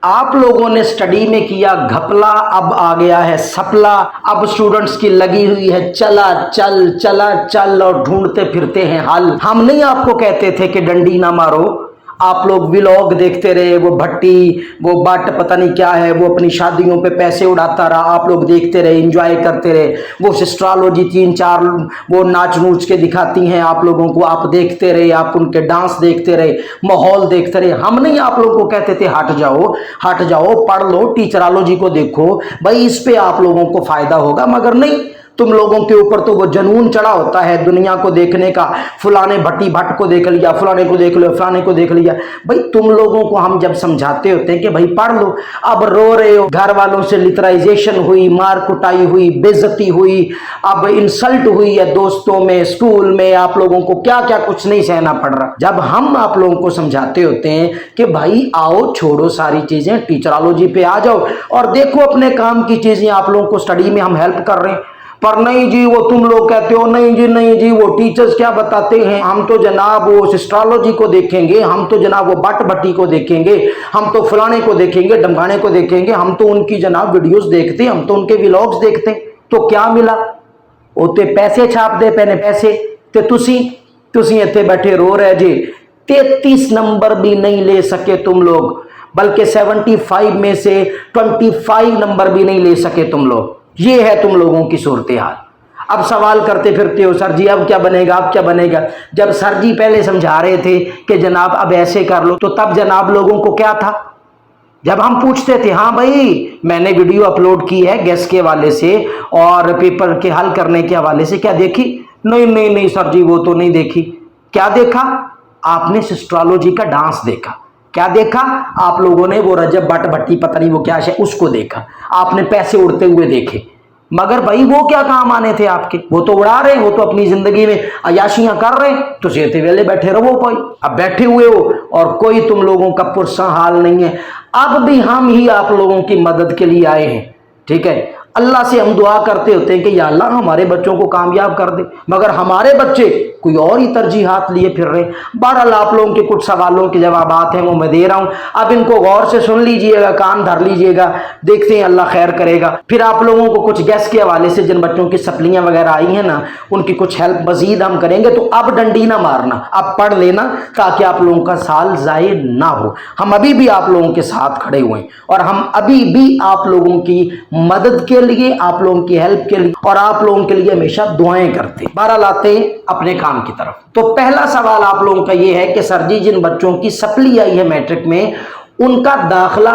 आप लोगों ने स्टडी में किया घपला, अब आ गया है सपला। अब स्टूडेंट्स की लगी हुई है चला चल और ढूंढते फिरते हैं हल। हम नहीं आपको कहते थे कि डंडी ना मारो, आप लोग व्लॉग देखते रहे, वो भट्टी वो बट पता नहीं क्या है, वो अपनी शादियों पे पैसे उड़ाता रहा, आप लोग देखते रहे, एंजॉय करते रहे। वो सिस्ट्रोलॉजी 3-4 वो नाच नूच के दिखाती हैं आप लोगों को, आप देखते रहे, आप उनके डांस देखते रहे, माहौल देखते रहे। हम नहीं आप लोगों को कहते थे हट जाओ पढ़ लो, टीचरोलॉजी को देखो भाई, इस पे आप लोगों को फायदा होगा। मगर नहीं, तुम लोगों के ऊपर तो वो जनून चढ़ा होता है दुनिया को देखने का। फलाने भट्टी भट्ट को देख लिया, फलाने को देख लिया, फलाने को देख लिया। भाई तुम लोगों को हम जब समझाते होते हैं कि भाई पढ़ लो, अब रो रहे हो, घर वालों से लिटराइजेशन हुई, मार कुटाई हुई, बेइज्जती हुई, अब इंसल्ट हुई है दोस्तों में, स्कूल में, आप लोगों को क्या क्या कुछ नहीं सहना पड़ रहा। जब हम आप लोगों को समझाते होते हैं कि भाई आओ छोड़ो सारी चीजें, टीचरोलॉजी पे आ जाओ और देखो अपने काम की चीजें, आप लोगों को स्टडी में हम हेल्प कर रहे हैं। पर नहीं जी, वो तुम लोग कहते हो नहीं जी वो टीचर्स क्या बताते हैं, हम तो जनाब वो एस्ट्रोलॉजी को देखेंगे, हम तो जनाब वो बट भट्टी को देखेंगे, हम तो फलाने को देखेंगे, डमगाने को देखेंगे, हम तो उनकी जनाब वीडियोस देखते हैं, हम तो उनके व्लॉग्स देखते हैं। तो क्या मिला? वो ते पैसे छाप दे पैने पैसे ते तुसी इत्थे बैठे रो रहे जी। 33 नंबर भी नहीं ले सके तुम लोग, बल्कि 75 में से 25 नंबर भी नहीं ले सके तुम लोग। ये है तुम लोगों की सूरत हाल। अब सवाल करते फिरते हो सर जी अब क्या बनेगा, अब क्या बनेगा। जब सर जी पहले समझा रहे थे कि जनाब अब ऐसे कर लो, तो तब जनाब लोगों को क्या था? जब हम पूछते थे हाँ भाई मैंने वीडियो अपलोड की है गैस के हवाले से और पेपर के हल करने के हवाले से, क्या देखी? नहीं सर जी वो तो नहीं देखी। क्या देखा? आपने एस्ट्रोलॉजी का डांस देखा। क्या देखा? आप लोगों ने वो रजब बट भट्टी पता नहीं वो क्या है उसको देखा, आपने पैसे उड़ते हुए देखे। मगर भाई वो क्या काम आने थे आपके? वो तो उड़ा रहे, वो तो अपनी जिंदगी में अयाशियां कर रहे, तो सेते वेले बैठे रहो। कोई अब बैठे हुए हो और कोई तुम लोगों का पुरसा हाल नहीं है। अब भी हम ही आप लोगों की मदद के लिए आए हैं, ठीक है। अल्लाह से हम दुआ करते होते हैं कि या अल्लाह हमारे बच्चों को कामयाब कर दे, मगर हमारे बच्चे कोई और ही तरजीहात लिए फिर रहे। बहरहाल आप लोगों के कुछ सवालों के जवाबात हैं वो मैं दे रहा हूं, अब इनको गौर से सुन लीजिएगा, कान धर लीजिएगा, देखते हैं अल्लाह खैर करेगा। फिर आप लोगों को कुछ गैस के हवाले से जिन बच्चों की सप्लियां वगैरह आई हैं ना, उनकी कुछ हेल्प मजीद हम करेंगे। तो अब डंडी ना मारना, अब पढ़ लेना ताकि आप लोगों का साल जाये ना हो। हम अभी भी आप लोगों के साथ खड़े हुए हैं और हम अभी भी आप लोगों की मदद के लिए, आप लोगों की हेल्प के लिए और आप लोगों के लिए हमेशा दुआएं करते। बहरहाल आते हैं अपने काम की तरफ। तो पहला सवाल आप लोगों का ये है कि सर जी जिन बच्चों की सप्ली आई है मैट्रिक में, उनका दाखिला